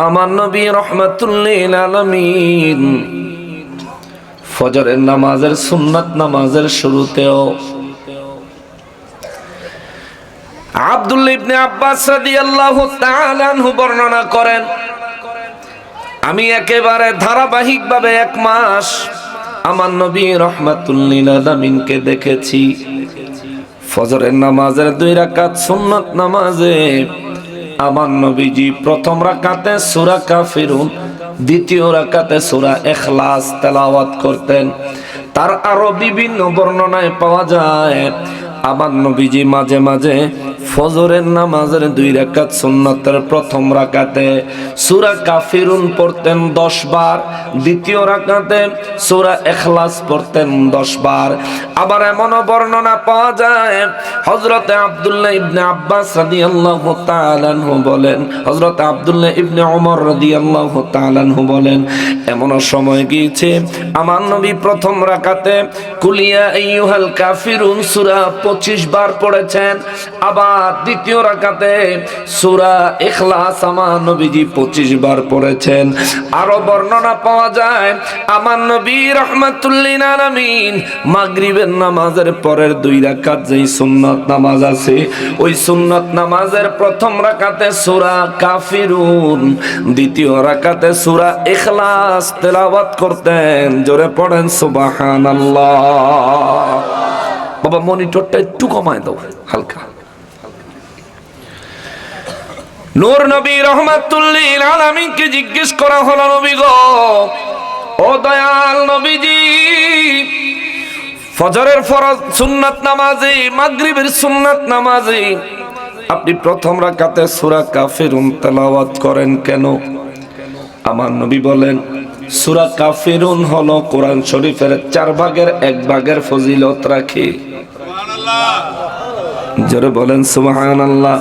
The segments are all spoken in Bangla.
আমার নবী রাহমাতুল লিল আলামিন ফজরের নামাজের সুন্নাত নামাজের শুরুতেও আব্দুল্লাহ ইবনে আব্বাস রাদিয়াল্লাহু তাআলা আনহু বর্ণনা করেন, আমি একেবারে ধারাবাহিকভাবে এক মাস আমার নবী রাহমাতুল লিল আলামিনকে দেখেছি ফজরের নামাজের 2 রাকাত সুন্নাত নামাজে আমার নবীজি প্রথম রাকাতে সূরা কাফিরুন, দ্বিতীয় রাকাতে সূরা ইখলাস তেলাওয়াত করতেন। তার আরো বিভিন্ন বর্ণনায় পাওয়া যায় আমার নবীজি মাঝে মাঝে ফজরের নামাজের 2 রাকাত সুন্নাতের প্রথম রাকাতে সূরা কাফিরুন পড়তেন 10 বার, দ্বিতীয় রাকাতে সূরা ইখলাস পড়তেন 10 বার। আবার এমনও বর্ণনা পাওয়া যায় হযরতে আব্দুল্লাহ ইবনে আব্বাস রাদিয়াল্লাহু তাআলা আনহু বলেন, হযরতে আব্দুল্লাহ ইবনে ওমর রাদিয়াল্লাহু তাআলা আনহু বলেন, এমনও সময় গিয়েছে আমার নবী প্রথম রাকাতে কুল ইয়া আইয়ুহাল কাফিরুন সূরা 25 বার পড়েছেন। আবার দ্বিতীয় রাকাতে সূরা ইখলাস আমার নবীজি 25 বার পড়েছেন। আরো বর্ণনা পাওয়া যায় আমার নবী রাহমাতুল লিল আলামিন মাগরিবের নামাজের পরের 2 রাকাত যেই সুন্নাত নামাজ আছে ওই সুন্নাত নামাজের প্রথম রাকাতে সূরা কাফিরুন, দ্বিতীয় রাকাতে সূরা ইখলাস তেলাওয়াত করতেন। জোরে পড়েন সুবহানাল্লাহ। বাবা মনিটরটা একটু কমায় দাও হালকা। নূর নবী রাহমাতুল লিল আলামিনকে জিজ্ঞেস করা হলো, নবী গো, ও দয়াল নবীজি, ফজরের ফরজ সুন্নাত নামাজে মাগরিবের সুন্নাত নামাজে আপনি প্রথম রাকাতে সূরা কাফিরুন তেলাওয়াত করেন কেন? আমার নবী বলেন, সূরা কাফিরুন হলো কোরআন শরীফের 4 ভাগের 1 ভাগের ফজিলত রাখে। সুবহানাল্লাহ। জোরে বলেন সুবহানাল্লাহ।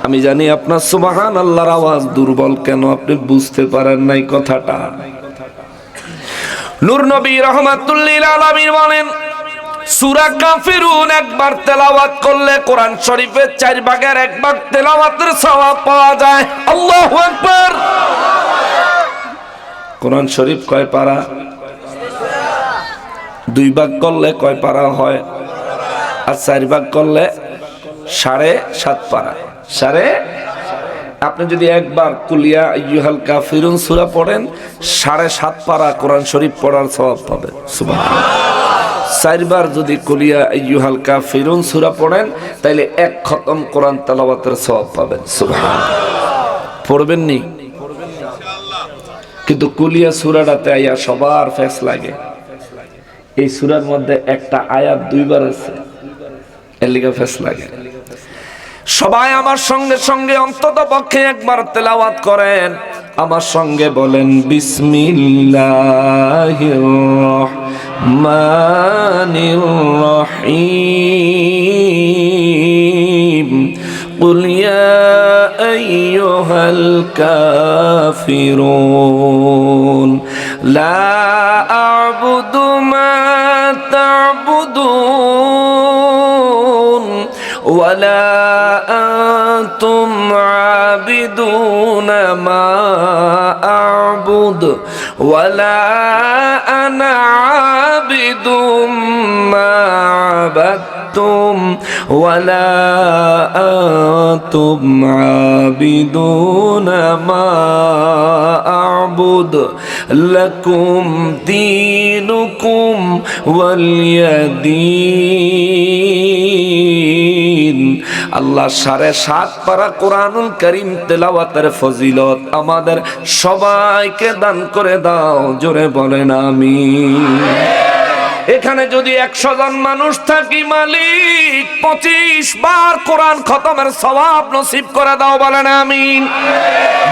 আমি জানি আপনার সুবহানাল্লাহর আওয়াজ দুর্বল কেন, আপনি বুঝতে পারেন নাই কথাটা। নূর নবী রাহমাতুল লিল আলামিন বলেন, সূরা কাফিরুন একবার তেলাওয়াত করলে কোরআন শরীফের 4 ভাগের 1 ভাগ তেলাওয়াতের সওয়াব পাওয়া যায়। আল্লাহু আকবার। কোরআন শরীফ কয় পারা? 2 ভাগ করলে কয় পারা হয়? আর 4 ভাগ করলে 7.5 পারা। আপনি যদি একবার কুলিয়া আইয়ুহাল কাফিরুন সূরা পড়েন 7.5 পারা কোরআন শরীফ পড়ার সওয়াব পাবেন। সুবহানাল্লাহ। 4 বার যদি কুলিয়া আইয়ুহাল কাফিরুন সূরা পড়েন তাহলে 1 খতম কোরআন তেলাওয়াতের সওয়াব পাবেন। সুবহানাল্লাহ। পড়বেন নি? কিন্তু কুলিয়া সূরাটাতে আয়া সবার ফেস লাগে। এই সূরার মধ্যে একটা আয়াত 2 বার আছে, এর লিগে ফেস লাগে। সবাই আমার সঙ্গে সঙ্গে অন্তত পক্ষে একবার তেলাওয়াত করেন, আমার সঙ্গে বলেন বিসমিল্লাহির রহমানির রহিম কুল ইয়া আইয়ুহাল কাফিরুন লা আ'বুদু মা তা'বুদুন ওয়ালা আনতুম আবিদুনা মা আ'বুদু ওয়ালা আনা আবিদুম মা আবাদতুম ওয়ালা আনতুম আবিদুনা মা আ'বুদু লাকুম দীনুকুম ওয়ালিয়াদিন। আল্লাহ 7.5 পারা কোরআনুল কারীম তেলাওয়াতের ফজিলত আমাদের সবাইকে দান করে দাও। জোরে বলেন আমিন। এখানে যদি 100 জন মানুষ থাকি মালিক 25 বার কোরআন খতমের সওয়াব নসিব করে দাও, বলেন আমিন।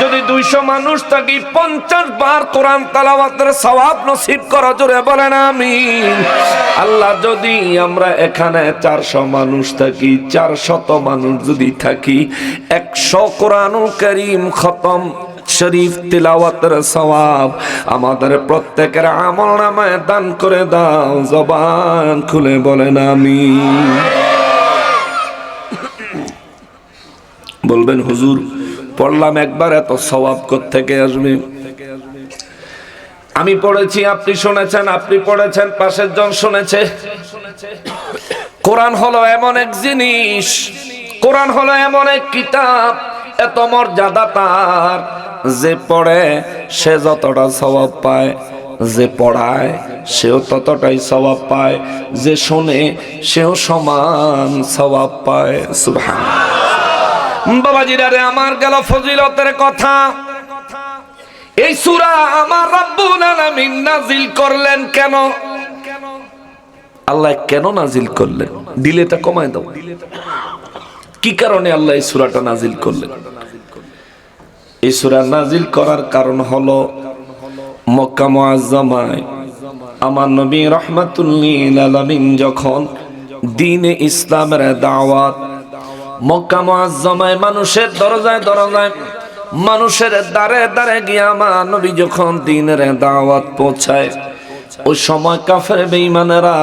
যদি 200 মানুষ থাকি 50 বার কোরআন তেলাওয়াতের সওয়াব নসিব করো, জোরে বলেন আমিন। আল্লাহ যদি আমরা এখানে 400 মানুষ থাকি, 400 মানুষ যদি থাকি, 100 কোরআনুল কারীম খতম শরীফ তিলাওয়াতের সওয়াব আমাদের প্রত্যেকের আমলনামায় দান করে দাও। জবান খুলে বলেন আমিন। বলবেন হুজুর পড়লাম একবার, এত সওয়াব কোত্থেকে আসবে? আমি পড়েছি, আপনি শুনেছেন, আপনি পড়েছেন, পাশের জন শুনেছে। কোরআন হলো এমন এক জিনিস, কোরআন হলো এমন এক কিতাব, এত মর্যাদা তার, যে পড়ে সে যতটা সওয়াব পায়, যে পড়ায় সেও ততটাই সওয়াব পায়, যে শোনে সেও সমান সওয়াব পায়। সুবহানাল্লাহ। বাবাজিরা রে, আমার গেল ফজিলতের কথা। এই সূরা আমার রব্বুল আলামিন নাজিল করলেন কেন? আল্লাহ কেন নাজিল করলেন? ডিলেটা কমায় দাও। কি কারণে আল্লাহ এই সূরাটা নাজিল করলেন? এই সূরা নাজিল করার কারণ হলো মক্কা মুআজ্জামায় আমার নবী রাহমাতুল লিল আলামিন যখন দ্বীনে ইসলামের দাওয়াত মক্কা মুআজ্জামায় মানুষের দরজায় দরজায়, মানুষের দ্বারে দ্বারে গিয়ে আমার নবী যখন দ্বীনের দাওয়াত পৌঁছায়, ওই সময় কাফের বেঈমানেরা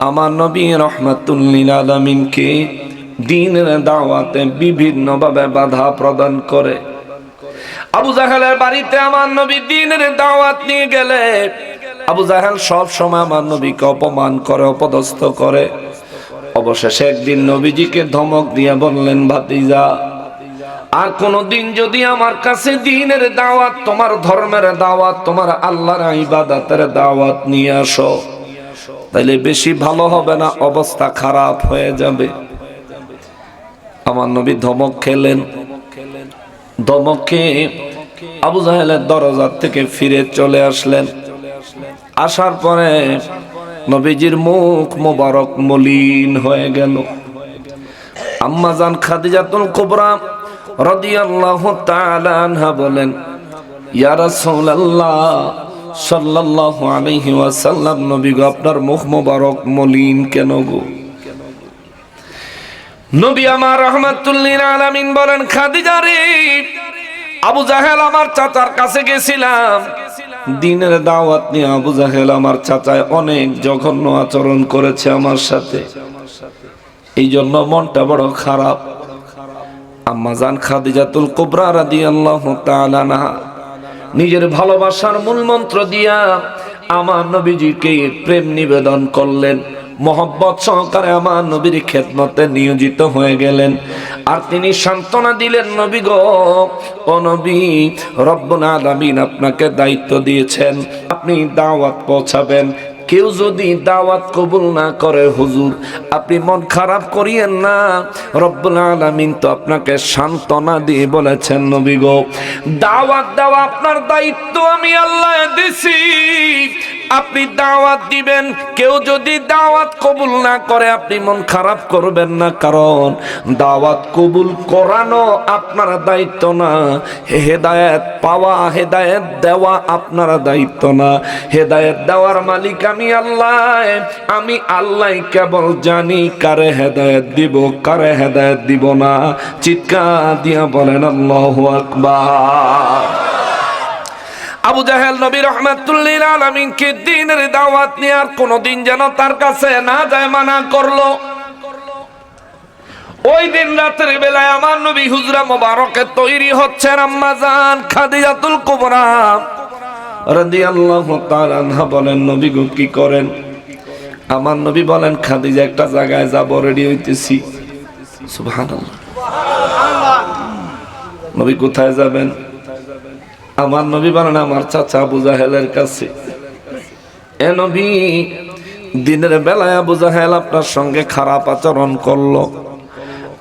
আমার নবী রাহমাতুল লিল আলামিনকে দ্বীনের দাওয়াতে বিভিন্নভাবে বাধা প্রদান করে। আবু জাহেলের বাড়িতে আমার নবী দ্বীনের দাওয়াত নিয়ে গেলে আবু জাহেল সব সময় আমার নবীকে অপমান করে, অপদস্থ করে। অবশেষে একদিন নবীজিকে ধমক দিয়ে বললেন, ভাতিজা, আর কোনদিন যদি আমার কাছে দ্বীনের দাওয়াত, তোমার ধর্মের দাওয়াত, তোমার আল্লাহর ইবাদতের দাওয়াত নিয়ে আসো, তাইলে বেশি ভালো হবে না, অবস্থা খারাপ হয়ে যাবে। আমার নবী ধমক খেলেন। ধমকে আবু জাহেলের দরজা থেকে ফিরে চলে আসলেন। আসার পরে নবীজির মুখ মোবারক মলিন হয়ে গেল। আম্মা জান খাদিজাতুল কুবরা রাদিয়াল্লাহু তাআলা আনহা বলেন, ইয়া রাসূলুল্লাহ সাল্লাল্লাহু আলাইহি ওয়াসাল্লাম, নবী গো, আপনার মুখ মোবারক মলিন কেন গো? নবী আমার রাহমাতুল লিল আলামিন বলেন, খাদিজা রে, আবু জাহেল আমার চাচার কাছে গেছিলাম দ্বীনের দাওয়াত নিয়ে। আবু জাহেল আমার চাচায় অনেক জঘন্য আচরণ করেছে আমার সাথে, এই জন্য মনটা বড় খারাপ। আম্মা জান খাদিজাতুল কুবরা রাদিয়াল্লাহু তাআলা আনহা নিজের ভালোবাসার মূল মন্ত্র দিয়া আমার নবীজিকে প্রেম নিবেদন করলেন, মোহব্বত সহকারে আমার নবীর খেদমতে নিয়োজিত হয়ে গেলেন। আর তিনি সান্ত্বনা দিলেন, নবী গো, ও নবী, রব্বুল আলামিন আপনাকে দায়িত্ব দিয়েছেন, আপনি দাওয়াত পৌঁছাবেন। কেউ যদি দাওয়াত কবুল না করে, হুজুর আপনি মন খারাপ করিয়েন না, রব্বুল আলামিন তো আপনাকে সান্ত্বনা দিয়ে বলেছেন, নবী গো, দাওয়াত দেওয়া আপনার দায়িত্ব আমি আল্লাহ দিছি, আপনি দাওয়াত দিবেন। কেউ যদি দাওয়াত কবুল না করে, আপনি মন খারাপ করবেন না, কারণ দাওয়াত কবুল করানো আপনার দায়িত্ব না, হেদায়েত পাওয়া, হেদায়েত দেওয়া আপনার দায়িত্ব না। হেদায়েত দেওয়ার মালিক আমি আল্লাহ, আমি আল্লাহ কেবল জানি কারে হেদায়েত দিব, কারে হেদায়েত দিব না। চিৎকার দিয়া বলেন আল্লাহু আকবার। আবু জাহেল নবী রাহমাতুল লিল আলামিনকে দ্বীনের দাওয়াত নিয়ে আর কোনদিন যেন তার কাছে না যায় মানা করলো। ওই দিন রাতের বেলায় আমার নবী হুজরা মোবারকে তৈরি হচ্ছেন। আম্মা জান খাদিজাতুল কুবরা রাদিয়াল্লাহু তাআলা আনহা বলেন, নবী গো কি করেন? আমার নবী বলেন, খাদিজা একটা জায়গায় যাব, রেডি হইতেছি। সুবহানাল্লাহ। নবী কোথায় যাবেন? আমার নবী বলেন, আমার চাচা আবু জাহেলের কাছে। এ নবী, দিনের বেলায় আবু জাহেল আপনার সঙ্গে খারাপ আচরণ করলো,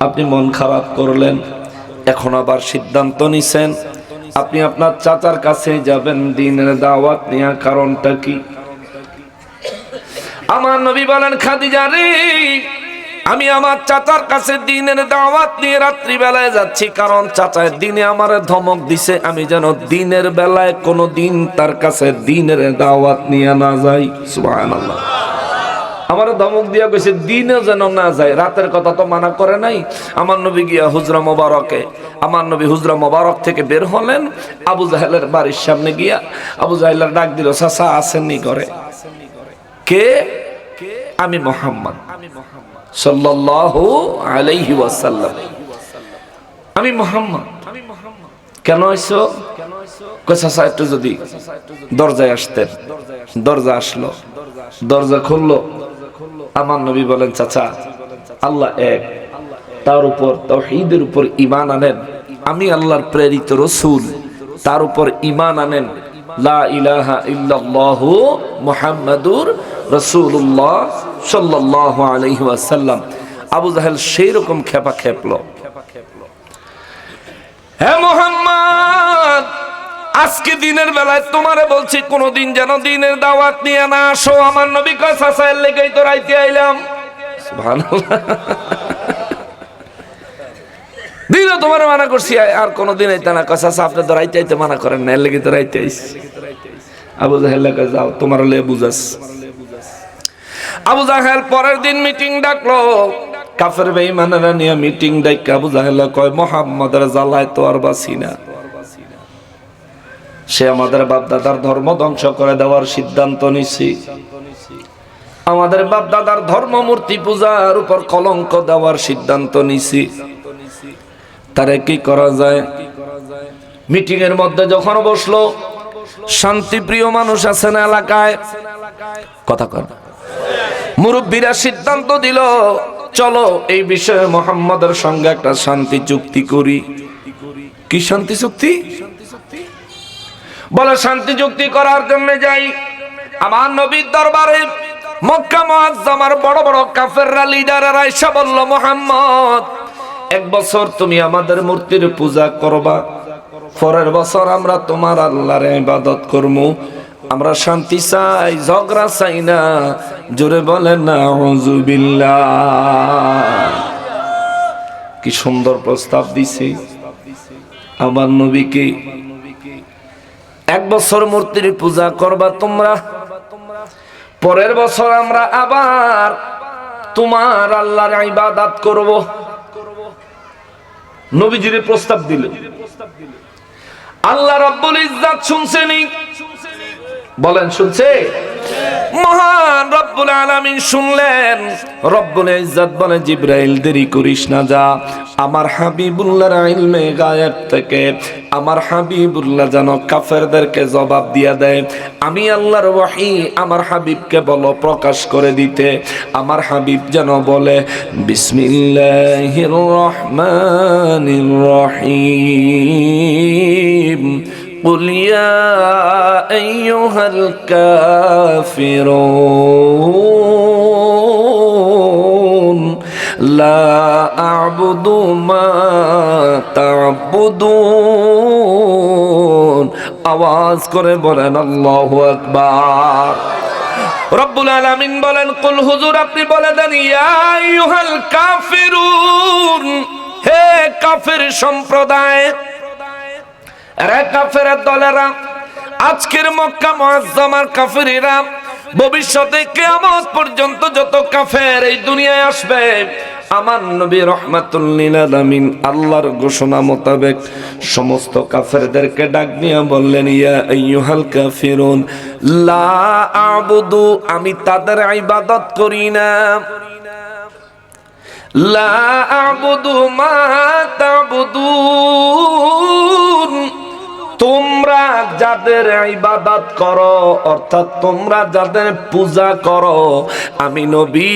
আপনি মন খারাপ করলেন, এখন আবার সিদ্ধান্ত নিছেন আপনি আপনার চাচার কাছে যাবেন দ্বীনের দাওয়াত নিয়ে, কারণটা কি? আমার নবী বলেন, খাদিজা রে, আমি আমার চাচার কাছে দ্বীনের দাওয়াত নিয়ে রাত্রি বেলায় যাচ্ছি, কারণ চাচার দিনে আমার ধমক দিছে, আমি যেন দিনের বেলায় কোনো দিন তার কাছে দ্বীনের দাওয়াত নিয়ে না যাই। সুবহানাল্লাহ। আমার ধমক দিয়া কইছে দিনে যেন না যায়, রাতের কথা তো মানা করে নাই। আমার নবী গিয়া হুজরা মোবারকে, আমার নবী হুজরা মোবারক থেকে বের হলেন, আবু জাহেলের বাড়ির সামনে গিয়া আবু জাহেলের ডাক দিল, চাচা আসেননি ঘরে? কে? আমি মুহাম্মদ সাল্লাল্লাহু আলাইহি ওয়াসাল্লাম, আমি মুহাম্মদ। কেন আইছো? চাচা একটু যদি দরজায় আসতেন। দরজা আসলো, দরজা খুললো। আমার নবী বলেন, চাচা আল্লাহ এক, তার উপর তাওহীদের উপর ঈমান আনেন, আমি আল্লাহর প্রেরিত রাসূল, তার উপর ঈমান আনেন, লা ইলাহা ইল্লাল্লাহু মুহাম্মাদুর রাসূলুল্লাহ সাল্লাল্লাহু আলাইহি ওয়াসাল্লাম। আবু জাহেল সেই রকম খেপা খেপলো। হে মুহাম্মদ, আজকে দিনের বেলায় তোমারে বলছি কোনদিন যেন দিনের দাওয়াত নিয়ে না আসো। আমার নবী কয়, চাচা এর লেগেই তো রাইতে আইলাম। সুবহানাল্লাহ। দিনও তোমার মানা করছি, আর কোনদিন আইতে না। কয় চাচা আপনি তো রাইতে আইতে মানা করেন না, এর লেগে তো রাইতে আইছি। আবু জাহেল কয়, যাও তোমার লে বুঝাস। আবু জাহেল পরের দিন মিটিং ডাকলো, কাফের বেঈমানেরা নিয়ে মিটিং ডাইকা আবু জাহেল কয়, মুহাম্মাদের জ্বালায় তো আর বাঁচি না। সে আমাদের বাপ দাদার ধর্ম ধ্বংস করে দেওয়ার সিদ্ধান্ত নিছি, আমাদের বাপ দাদার ধর্ম মূর্তি পূজার উপর কলঙ্ক দেওয়ার সিদ্ধান্ত নিছি। তারে কি করা যায়? মিটিং এর মধ্যে যখন বসলো, শান্তিপ্রিয় মানুষ আছে না এলাকায়, কথা কয়, মুরব্বীরা সিদ্ধান্ত দিল, চলো এই বিষয়ে মুহাম্মাদের সঙ্গে একটা শান্তি চুক্তি করি। কি শান্তি চুক্তি? বলে শান্তি চুক্তি করার জন্য যাই আমার নবীর দরবারে। মক্কা মুআজ্জামার বড় বড় কাফেররা, লিডাররা এসে বলল, মুহাম্মদ, এক বছর তুমি আমাদের মূর্তির পূজা করবা, পরের বছর আমরা তোমার আল্লাহর ইবাদত করব। আমরা শান্তি চাই, ঝগড়া চাই না। জোরে বলেন না আউযুবিল্লাহ। কি সুন্দর প্রস্তাব দিছে আমার নবীকে। এক বছর মূর্তির পূজা করবা তোমরা, পরের বছর আমরা আবার তোমার আল্লাহর ইবাদত করব। নবীজির প্রস্তাব দিল। আল্লাহ রাব্বুল ইজ্জত শুনছেনি? বলেন শুনছে? মহান রব্বুল আলামিন শুনলেন। রব্বুল ইজ্জত বলে, জিবরাইল দেরি করিস না, যা আমার হাবিবুল্লাহর ইলমে গায়েব থেকে আমার হাবিবুল্লাহ যেন কাফেরদেরকে জবাব দিয়া দেয়। আমি আল্লাহর ওহী আমার হাবিবকে বলো প্রকাশ করে দিতে। আমার হাবিব যেন বলে, বিসমিল্লাহির রহমানির রহিম, قل يا أيها الكافرون لا أعبد ما تعبدون। আওয়াজ করে বলেন আল্লাহু আকবার। রব্বুল আলামিন বলেন, কুল হুজুর আপনি বলে দেন, ইয়া আইয়ুহাল কাফিরুন, হে কাফের সম্প্রদায়, রে কাফেরের দলেরা, আজকের মক্কা মুআজ্জামার কাফেরেরা, ভবিষ্যতে কিয়ামত পর্যন্ত যত কাফের এই দুনিয়ায় আসবে, আমার নবী রাহমাতুল লিল আলামিন আল্লাহর ঘোষণা মোতাবেক সমস্ত কাফেরদেরকে ডাক নিয়ে বললেন, ইয়া আইয়ুহাল কাফিরুন লা আ'বুদু, আমি তাদের ইবাদত করি না, লা আ'বুদু মা তা'বুদুন, তোমরা যাদের ইবাদত করো, অর্থাৎ তোমরা যাদের পূজা করো, আমি নবী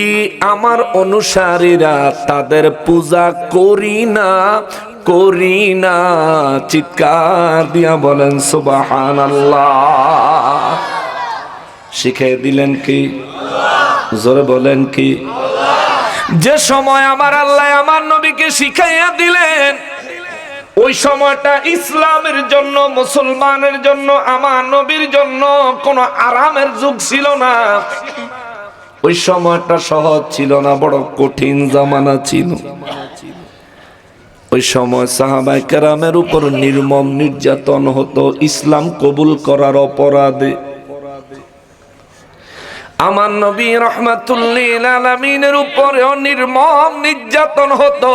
আমার অনুসারীরা তাদের পূজা করি না, করি না। চিৎকার দিয়া বলেন সুবহানাল্লাহ। শিখিয়ে দিলেন কি? জোরে বলেন কি? যে সময় আমার আল্লাহ আমার নবীকে শিখাইয়া দিলেন, ওই সময়টা ইসলামের জন্য, মুসলমানের জন্য, আমার নবীর জন্য কোনো আরামের যুগ ছিল না। ওই সময়টা সহজ ছিল না, বড় কঠিন জামানা ছিল। ওই সময় সাহাবায়ে কেরামের উপর নির্মম নির্যাতন হতো ইসলাম কবুল করার অপরাধে। আমার নবী রাহমাতুল লিল আলামিনের উপরেও নির্মম নির্যাতন হতো,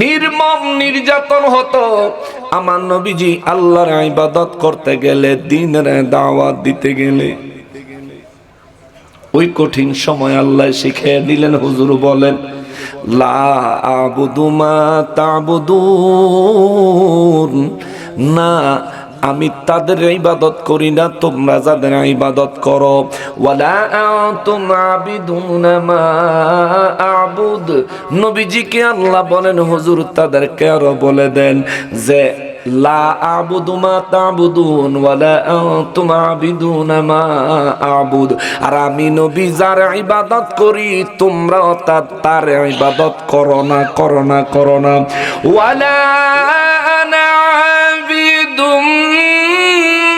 নির্মম নির্যাতন হতো। আমার নবীজি আল্লাহর ইবাদত করতে গেলে, দ্বীনের দাওয়াত দিতে গেলে, ওই কঠিন সময় আল্লাহ শিখিয়ে দিলেন, হুজুর বলেন, লা আবুদু মা তা'বুদুন, না আমি তাদের ইবাদত করি না, তোমরা যাদের ইবাদত করো। ওয়ালা আনতুম আবিদুনা মা আ'বুদ, নবীজিকে আল্লাহ বলেন হুজুর তাদেরকে আরো বলে দেন যে লা আ'বুদু মা তা'বুদুন ওয়ালা আনতুম আবিদুনা মা আ'বুদ, আর আমি নবী যার ইবাদত করি তোমরাও তার ইবাদত করো না, করো না, করো না। ওয়ালা আনা আবিদুম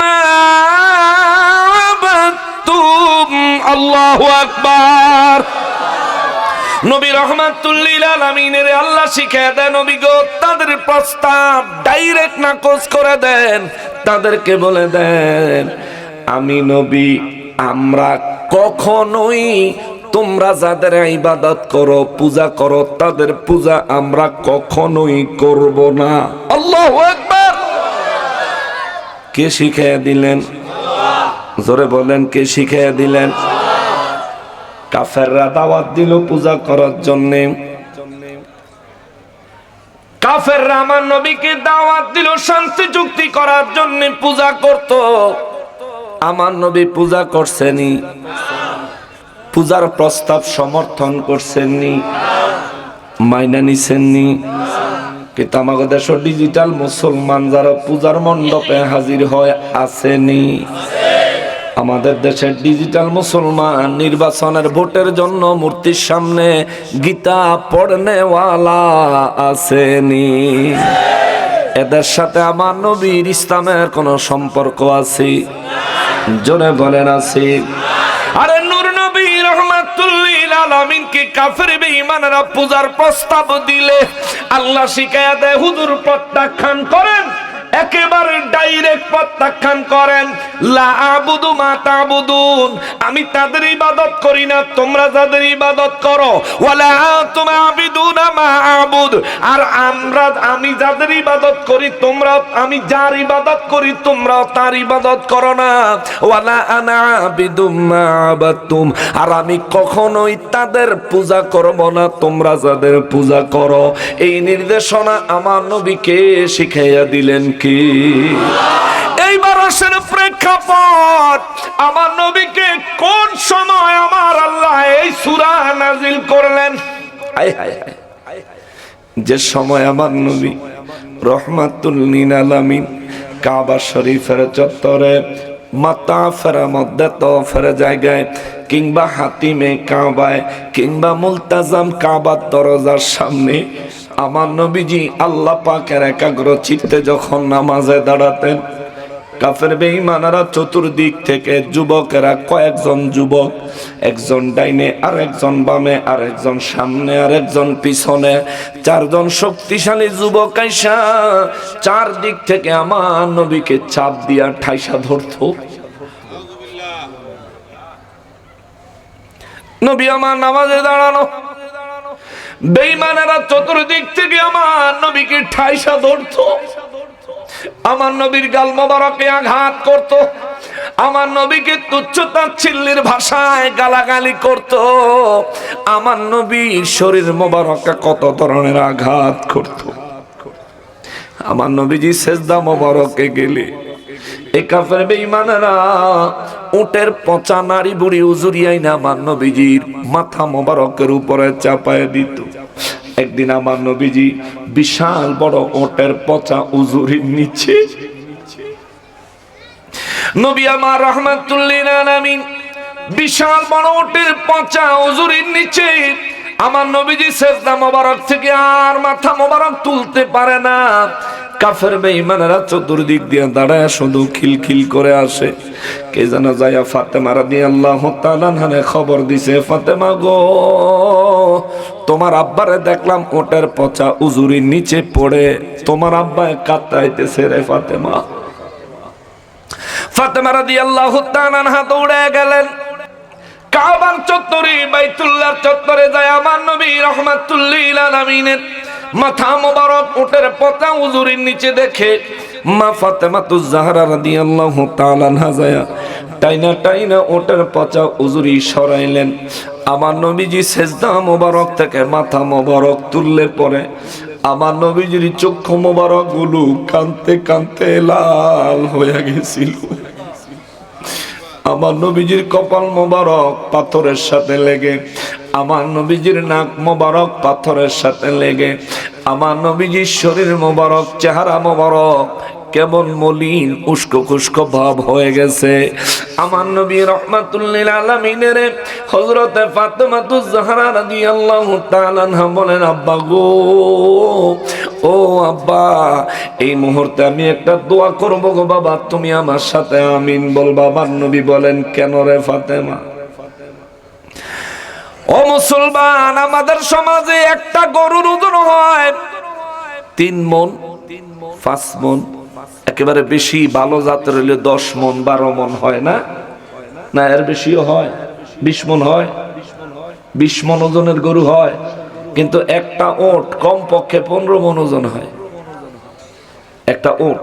মা আবাদতুম, আল্লাহু আকবার। নবী রাহমাতুল লিল আলামিনের আল্লাহ শিখিয়ে দেন, নবী গো তাদের প্রস্তাব ডাইরেক্ট নাকচ করে দেন, তাদেরকে বলে দেন আমি নবী আমরা কখনোই তোমরা যাদের ইবাদত করো পূজা করো তাদের পূজা আমরা কখনোই করব না। আল্লাহু আকবার। কে শিখিয়ে দিলেন? জোরে বলেন, কে শিখিয়ে দিলেন? কাফেররা দাওয়াত দিল পূজা করার জন্যে। কাফেররা আমার নবীকে দাওয়াত দিল শান্তি চুক্তি করার জন্য পূজা করত। আমার নবী পূজা করছেনি, পূজার প্রস্তাব সমর্থন করছেননি, মাইনা নিছেননি। কিন্তু আমাদের দেশ ডিজিটাল মুসলমান যারা পূজার মণ্ডপে হাজির হয় আসেনি। আমাদের দেশের ডিজিটাল মুসলমান নির্বাচনের ভোটের জন্য মূর্তির সামনে গীতা পড়নেওয়ালা আসেনি। এদের সাথে আমার নবীর ইসলামের কোন সম্পর্ক আছে? জোরে বলেন আছে? আরে নূর নবী রাহমাতুল লিল আলামিনকে কাফের বেঈমানরা পূজার প্রস্তাব দিলে আল্লাহ শিখায়া দেয় হুজুর প্রত্যাখ্যান করেন, একেবারে ডাইরেক্ট প্রত্যাখ্যান করেন। লা আবুদু মা তা'বুদুন, আমি তাদের ইবাদত করি না, তোমরা যাদের ইবাদত করো। ওয়ালা আনতুম আবিদুনা মা আ'বুদ, আর আমি যাদের ইবাদত করি তোমরা, আমি যার ইবাদত করি তোমরা তার ইবাদত করো না। ওয়ালা আনা আবিদুম মা আবাদতুম, আর আমি কখনোই তাদের পূজা করব না তোমরা যাদের পূজা করো। এই নির্দেশনা আমার নবীকে শিখাইয়া দিলেন কি? এইবার আসেন প্রেক্ষাপট, আমার নবীকে কোন সময় আমার আল্লাহ এই সূরা নাজিল করলেন? যে সময় আমার নবী রহমাতুল লিল আলামিন কাবা শরীফের চত্বরে মাতাফের মধ্যে তওয়াফের জায়গায় কিংবা হাতিমে কাবায় কিংবা মুলতাজাম কাবার দরজার সামনে আমার নবীজি আল্লাহ পাকের একাগ্র চিত্তে যখন নামাজে দাঁড়াতেন, কাফের বেঈমানরা চতুর্দিক থেকে যুবকেরা কয়েকজন যুবক, একজন ডাইনে আর একজন বামে আর একজন সামনে আর একজন পিছনে, চারজন শক্তিশালী যুবক আইসা চারদিক থেকে আমার নবীকে চাপ দিয়া ঠাইসা ধরত। নবী আমার নামাজে দাঁড়ানো, বেঈমানেরা চতুর্দিক থেকে আমার নবীকে ঠাইসা ধরত, আমার নবীর গাল মোবারকে আঘাত করত, আমার নবীকে তুচ্ছ তাচ্ছিল্যের ভাষায় গালাগালি করত, আমার নবীর শরীর মোবারকে কত ধরনের আঘাত করত। আমার নবীজি সেজদা মোবারকে গেলে এই কাফের বেঈমানেরা উটের পচা নাড়ি বুড়ি উজুরিয়াই না আমার নবীজির মাথা মোবারকের উপরে চাপায় দিত। একদিন আমার নবীজি বিশাল বড় উটের পচা উজুরির নিচে, নবী আমার রাহমাতুল লিল আলামিন বিশাল বড় উটের পচা উজুরির নিচে আমার নবীজি সেজদা মোবারক থেকে আর মাথা মোবারক তুলতে পারে না। কাফের বেঈমানেরা চতুর্দিক দিয়ে দাঁড়ায় শুধু খিলখিল করে আসে। কে যেন যায়া ফাতেমা রাদিয়াল্লাহু তাআলা আনহা খবর দিছে, ফাতেমা গো তোমার আব্বারে দেখলাম ওটের পচা উজুরির নিচে পড়ে, তোমার আব্বা কাঁদতেছে রে ফাতেমা। ফাতেমা রাদিয়াল্লাহু তাআলা আনহা দৌড়ে গেলেন কাবার চত্বরে, বাইতুল্লাহর চত্বরে যায় আমার নবী রাহমাতুল লিল আলামিনের মাথা মোবারক উটের পচা উজুরির নিচে দেখে মা ফাতেমাতুজ জাহরা রাদিয়াল্লাহু তাআলা আনহা যায় টাইনা টাইনা উটের পচা উজুরি সরাইলেন। আমার নবীজি সেজদা মোবারক থেকে মাথা মোবারক তুললে পরে আমার নবীজির চক্ষু মোবারক গুলো কাঁদতে কাঁদতে লাল হয়ে গেছিল। আমার নবীজির কপাল মোবারক পাথরের সাথে লেগে, আমার নবীজির নাক মোবারক পাথরের সাথে লেগে, আমার নবীজির শরীর মোবারক, চেহারা মোবারক কেমন মলিন উস্কো খুস্কো ভাব হয়ে গেছে। আমার নবী রাহমাতুল লিল আলামিনের হযরতে ফাতেমাতুজ জাহরা রাদিয়াল্লাহু তাআলা আনহা বলেন, আব্বা গো, ও আব্বা, এই মুহূর্তে আমি একটা দোয়া করব গো বাবা, তুমি আমার সাথে আমিন বলবা। আমার নবী বলেন, কেন রে ফাতেমা? ও মুসলমান, আমাদের সমাজে একটা গরুর ওজন হয় 3 মণ 5 মণ, একেবারে বেশি ভালো জাতের হলে 10 মণ 12 মণ হয় না? না, এর বেশিও হয়, 20 মণ হয়, 20 মণ ওজনের গরু হয়। কিন্তু একটা ওট কমপক্ষে 15 মণ ওজন হয়। একটা ওট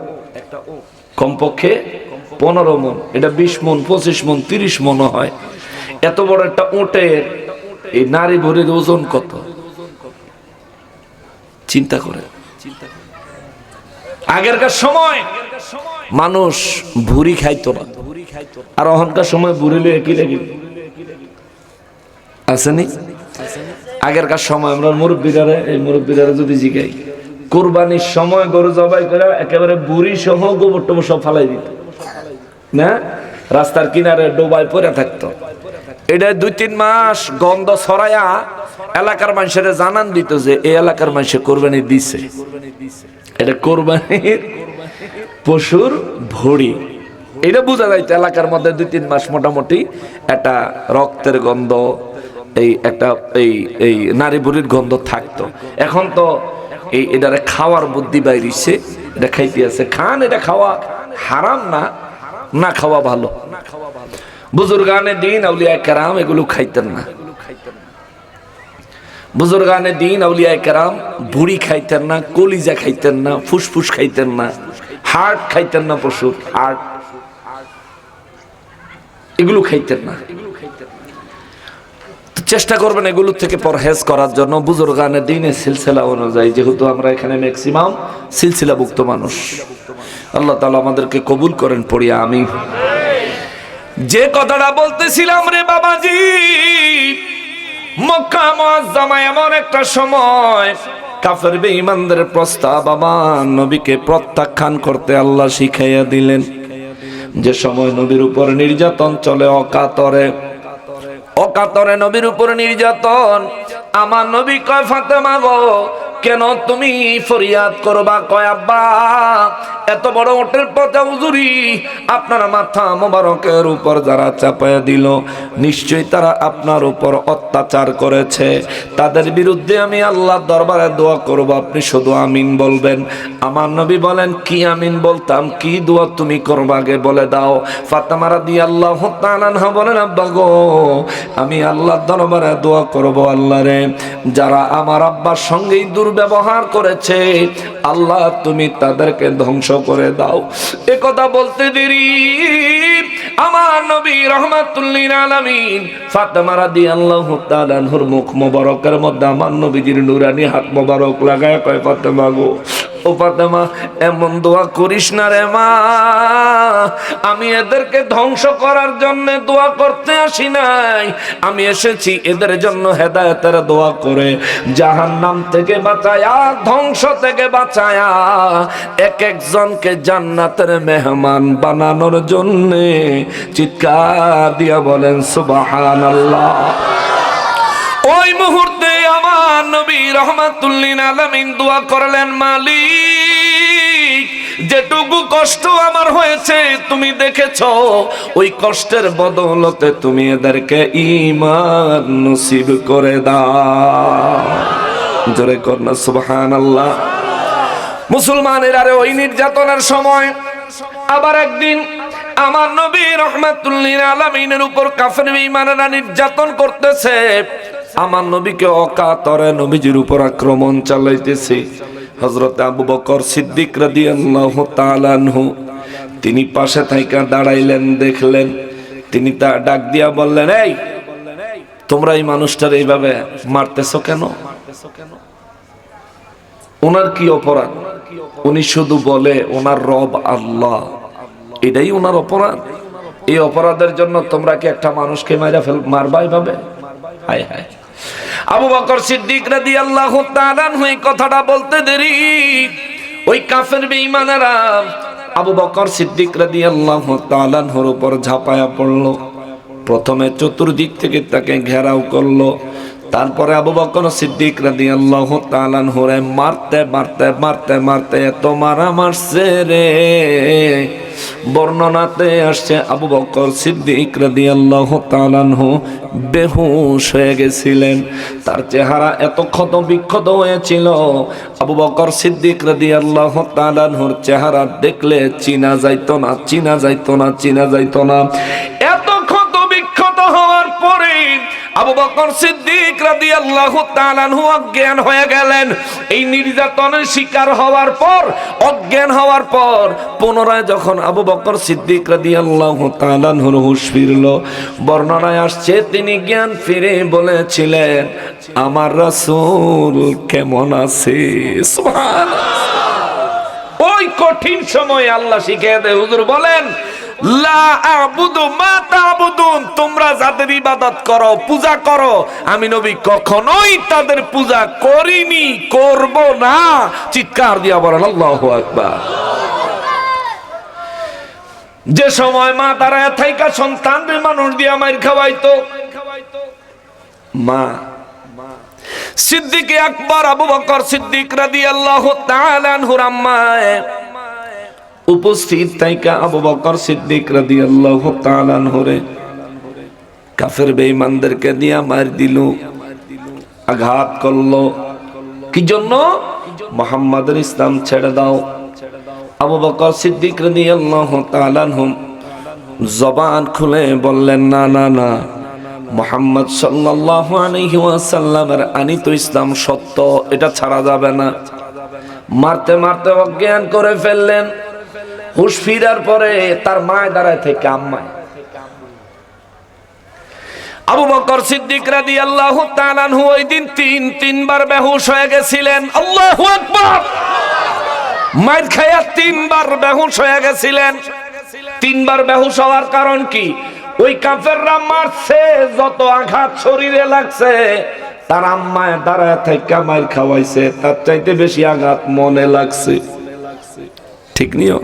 কমপক্ষে 15 মণ, এটা 20 মণ 25 মণ 30 মণ হয়। এত বড় একটা ওটের এই নারী ভরির ওজন কত চিন্তা করে। আগেরকার সময় মানুষ ভুড়ি খাইতো না, আর এখনকার সময় ভুড়িলে কি লাগে আসেনি? আগেরকার সময় আমরা মুরব্বীরা যদি জিগাই, কুরবানির সময় গরু জবাই করে একেবারে বুড়ি সহ গোবর টোবর সব ফালাই দিত না, রাস্তার কিনারে ডোবায় পড়ে থাকতো। এটা 2-3 মাস গন্ধ ছড়ায়া এলাকার মানুষের জানান দিত যে এই এলাকার মানুষে কোরবানি দিছে, এটা কোরবানির পশুর ভুড়ি। এটা বোঝা যাইতো এলাকার মধ্যে 2-3 মাস মোটামুটি একটা রক্তের গন্ধ, এই নারী বুড়ির গন্ধ থাকতো। এখন তো এটারে খাওয়ার বুদ্ধি বাইরিছে, এটা খাইতে আছে। খান, এটা খাওয়া হারাম না, না খাওয়া ভালো। বুজুর্গানে দিন আউলিয়া কেরাম এগুলো খাইতেন না। বুজুর্গানে দিন আউলিয়া কেরাম বুড়ি খাইতেন না, কলিজা খাইতেন না, ফুসফুস খাইতেন না, হার্ট খাইতেন না, পশুর হার্ট এগুলো খাইতেন না। চেষ্টা করবেন এগুলো থেকে পরহেজ করার জন্য। বুজুর্গানে দিনের সিলসিলা অনুযায়ী, যেহেতু আমরা এখানে ম্যাক্সিমাম সিলসিলাভুক্ত মানুষ, আল্লাহ তাআলা আমাদেরকে কবুল করেন, পড়িয়া আমি যে কথাটা বলতেছিলাম রে বাবাজি, মক্কা মুআজ্জামা এমন একটা সময় কাফের বেঈমানদের প্রস্তাব আমার নবীকে প্রত্যাখ্যান করতে আল্লাহ শিখাইয়া দিলেন। যে সময় নবীর উপর নির্যাতন চলে অকাতরে নবীর উপর নির্যাতন, আমার নবী কয়, ফাতেমা গো, কেন তুমি ফরিয়াদ করবা? কয়, আব্বা, এত বড় ওটের পথে হুজুরি আপনার মাথা মোবারকের উপর যারা চাপায়া দিল, নিশ্চয়ই তারা আপনার উপর অত্যাচার করেছে। তাদের বিরুদ্ধে আমি আল্লাহর দরবারে দোয়া করব, আপনি শুধু আমিন বলবেন। আমার নবী বলেন, কি আমিন বলতাম? কি দোয়া তুমি করবা আগে বলে দাও। ফাতেমা রাদিয়াল্লাহু তাআলা আনহা বলেন, আব্বা গো, আমি আল্লাহর দরবারে দোয়া করব, আল্লাহ রে, যারা আমার আব্বার সঙ্গেই দুর্ব্যবহার করেছে, আল্লাহ তুমি তাদেরকে ধ্বংস করে দাও। এ কথা বলতে দেরি আমার নবী রাহমাতুল লিল আলামিন ফাতেমা রাদিয়াল্লাহু তাআলা আনহার মুখ মোবারকের মধ্যে আমার নবীজির নূরানি হাত মোবারক লাগায় কয়, ফাতেমা গো, ও ফাতেমা, এমন দোয়া করিস না রে মা, আমি এদেরকে ধ্বংস করার জন্য দোয়া করতে আসি নাই, আমি এসেছি এদের জন্য হেদায়েতের দোয়া করে জাহান্নাম থেকে বাঁচায়া, ধ্বংস থেকে বাঁচায়া এক একজনকে জান্নাতের মেহমান বানানোর জন্য। চিৎকার দিয়া বলেন সুবহানাল্লাহ। ওই মুহূর্তে আমার নবী রাহমাতুল লিল আলামিন দোয়া করলেন, মালিক, যেটুকু কষ্ট আমার হয়েছে তুমি দেখেছো, ওই কষ্টের বদৌলতে তুমি এদেরকে ঈমান নসিব করে দাও। জোরে কর না সুবহানাল্লাহ। মুসলমানের আরে ওই নির্যাতনের সময় আবার একদিন আমার নবী রাহমাতুল লিল আলামিনের উপর কাফের বেঈমানেরা নির্যাতন করতেছে। আমার নবীকে অকাতরে নবীজির উপর আক্রমণ চালাইতেছে। হযরত আবু বকর সিদ্দিক রাদিয়াল্লাহু তাআলা আনহু তিনি পাশে থাইকা দাঁড়াইলেন, দেখলেন, তিনি তা ডাক দিয়া বললেন, এই তোমরা এই মানুষটার এইভাবে মারতেছো কেন? ওনার কি অপরাধ? উনি শুধু বলে ওনার রব আল্লাহ, এটাই ওনার অপরাধ। এই অপরাধের জন্য তোমরা কি একটা মানুষকে মারবা এইভাবে? হায় হায়। আবু বকর সিদ্দিক রাদিয়াল্লাহু তাআলা আনহু এই কথাটা বলতে দেরি ওই কাফের বেঈমানেরা আবু বকর সিদ্দিক রাদিয়াল্লাহু তাআলা আনহুর উপর ঝাঁপায়া পড়লো। প্রথমে চতুর্দিক থেকে তাকে ঘেরাও করলো, তারপরে আবু বকর সিদ্দিক রাদিয়াল্লাহু তাআলা আনহুরে মারতে মারতে মারতে মারতে এত মারা মারছে রে, বর্ণনাতে আসছে আবু বকর সিদ্দিক রাদিয়াল্লাহু তাআলা আনহু বেহুশ হয়ে গেছিলেন। তার চেহারা এত ক্ষত বিক্ষত হয়েছিল, আবু বকর সিদ্দিক রাদিয়াল্লাহু তাআলা আনহুর চেহারা দেখলে চিনা যাইতো না, চিনা যাইতো না, চিনা যাইতো না। এত ক্ষত বিক্ষত হওয়ার পরে আবু বকর সিদ্দিক রাদিয়াল্লাহু তাআলা আনহু অজ্ঞান হয়ে গেলেন। এই নির্যাতনের শিকার হওয়ার পর, অজ্ঞান হওয়ার পর পুনরায় যখন আবু বকর সিদ্দিক রাদিয়াল্লাহু তাআলা আনহুর হুঁশ ফিরল, বর্ণনায় আসছে তিনি জ্ঞান ফিরে বলেছিলেন, আমার রাসূল কেমন আছে? সুবহানাল্লাহ। ওই কঠিন সময় আল্লাহ শিখিয়ে দেয়, হুজুর বলেন লা আবুদু মা তা'বুদুন, তোমরা যাদের ইবাদত করো, পূজা করো, আমি নবী কখনোই তাদের পূজা করিনি, করব না। চিৎকার দিয়া বলেন আল্লাহু আকবার। যে সময় মা দাঁড়ায় থাইকা সন্তানদের মানুষ দিয়া মাইর খাওয়াইতো, মা সিদ্দিক আকবর আবু বকর সিদ্দিক রাদিয়াল্লাহু তাআলা আনহুর আম্মায়ে উপস্থিত থাইকা আবু বকর সিদ্দিক রাদিয়াল্লাহু তাআলা আনহুরে কাফের বেঈমানদেরকে দিয়া মার দিল, আঘাত করলো। কি জন্য? মুহাম্মাদের ইসলাম ছেড়ে দাও। আবু বকর সিদ্দিক রাদিয়াল্লাহু তাআলা আনহু জবান খুলে বললেন, না না না, মুহাম্মদ সাল্লাল্লাহু আলাইহি ওয়াসাল্লামের আনিত ইসলাম সত্য, এটা ছাড়া যাবে না। মারতে মারতে অজ্ঞান করে ফেললেন। হুঁশ ফিরার পরে তার মায় দাঁড়ায় থেকে আম্মায় আবু বকর সিদ্দিক রাদিয়াল্লাহু তাআলা আনহু ওই দিন তিনবার বেহুশ হয়ে গেছিলেন। আল্লাহু আকবার। মাইর খায়া তিনবার বেহুশ হয়ে গেছিলেন। তিনবার বেহুশ হওয়ার কারণ কি? ওই কাফেররা মারছে, যত আঘাত শরীরে লাগছে, তার আম্মায় দাঁড়ায় থেকে মাইর খাওয়াইছে, তার চাইতে বেশি আঘাত মনে লাগছে। ঠিক নিও?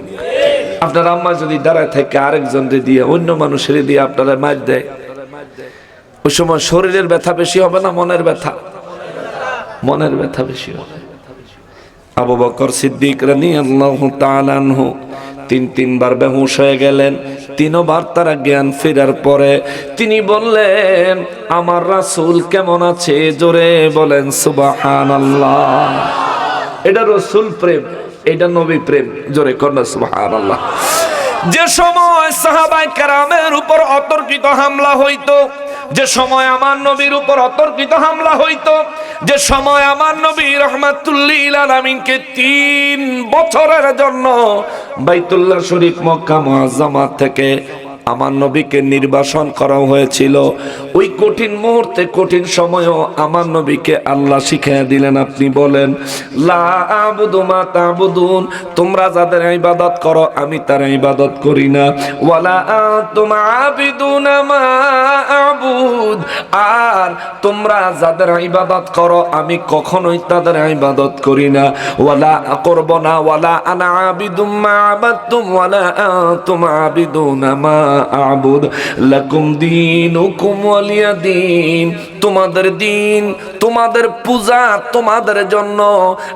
আপনার আম্মা যদি দাঁড়ায় থেকে আরেকজনকে দিয়ে, অন্য মানুষের দিয়ে আপনারা মার দেয়, ওই সময় শরীরের ব্যথা বেশি হবে না মনের ব্যথা? মনের ব্যথা বেশি হবে। আবু বকর সিদ্দিক রাদিয়াল্লাহু তাআলা আনহু তিনবার বেহুশ হয়ে গেলেন। তিনবার তারা জ্ঞান ফেরার পরে তিনি বললেন, আমার রাসূল কেমন আছে? জোরে বলেন সুবহানাল্লাহ। এটা রাসূল প্রেম, এটা নবী প্রেম। জোরে করেন সুবহানাল্লাহ। যে সময় সাহাবায়ে কেরামের উপর অতর্কিত হামলা হইতো, যে সময় আমার নবীর উপর অতর্কিত হামলা হইতো, যে সময় আমার নবী রাহমাতুল লিল আলামিনকে 3 বছরের জন্য বাইতুল্লাহ শরীফ মক্কা মুআজ্জামা থেকে আমার নবীকে নির্বাসন করা হয়েছিল, ওই কঠিন মুহূর্তে, কঠিন সময়ও আমার নবীকে আল্লাহ শিখিয়ে দিলেন, আপনি বলেন লা আবুদু মা তা'বুদুন, তোমরা যাদের ইবাদত করো আমি তার ইবাদত করি না। ওয়ালা আনতুম আবিদুনা মা আবুদ, আর তোমরা যাদের ইবাদত করো আমি কখনোই তাদের ইবাদত করি না। ওয়ালা করব না। ওয়ালা আনা আবিদুম মা আবাদতুম ওয়ালা আনতুম আবিদুনা মা আবুদ লাকুম দীনুকুম ওয়ালিয়া দীন, তোমাদের দিন, তোমাদের পূজা তোমাদের জন্য,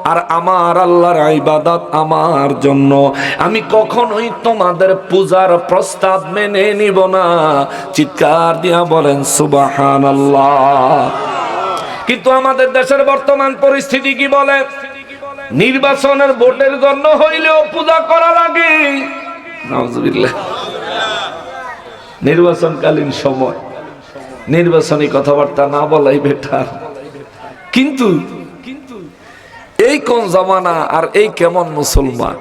আর আমার আল্লাহর ইবাদত আমার জন্য। আমি কখনোই তোমাদের পূজার প্রস্তাব মেনে নিব না। চিৎকার দিয়া বলেন সুবহানাল্লাহ। কিন্তু আমাদের দেশের বর্তমান পরিস্থিতি কি বলে? নির্বাচনের ভোটের জন্য হইলেও পূজা করা লাগে। নাউজুবিল্লাহ। নির্বাচনকালীন সময় নির্বাচনী কথাবার্তা না বলাই বেটার। কিন্তু এই কোন জামানা আর এই কেমন মুসলমান!